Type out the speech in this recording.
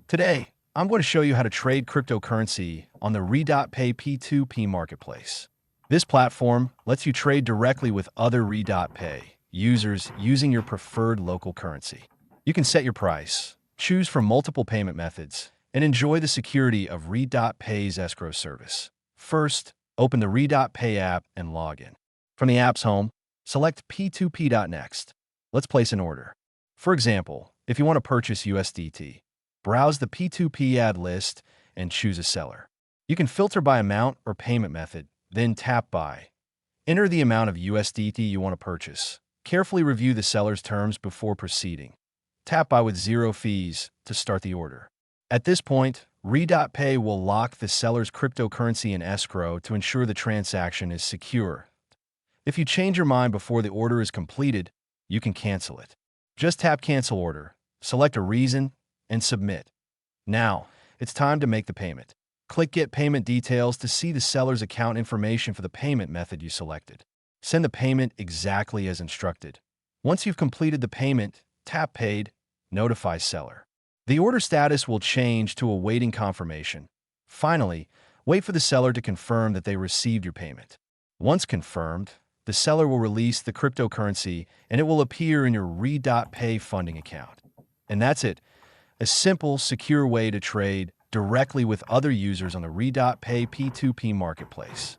Today, I'm going to show you how to trade cryptocurrency on the RedotPay P2P marketplace. This platform lets you trade directly with other RedotPay users using your preferred local currency. You can set your price, choose from multiple payment methods, and enjoy the security of RedotPay's escrow service. First, open the RedotPay app and log in. From the app's home, select P2P.next. Let's place an order. For example, if you want to purchase USDT, browse the P2P ad list and choose a seller. You can filter by amount or payment method, then tap Buy. Enter the amount of USDT you want to purchase. Carefully review the seller's terms before proceeding. Tap Buy with zero fees to start the order. At this point, RedotPay will lock the seller's cryptocurrency in escrow to ensure the transaction is secure. If you change your mind before the order is completed, you can cancel it. Just tap Cancel Order, select a reason, and submit. Now, it's time to make the payment. Click Get Payment Details to see the seller's account information for the payment method you selected. Send the payment exactly as instructed. Once you've completed the payment, tap Paid, notify seller. The order status will change to awaiting confirmation. Finally, wait for the seller to confirm that they received your payment. Once confirmed, the seller will release the cryptocurrency and it will appear in your RedotPay funding account. And that's it. A simple, secure way to trade directly with other users on the RedotPay P2P marketplace.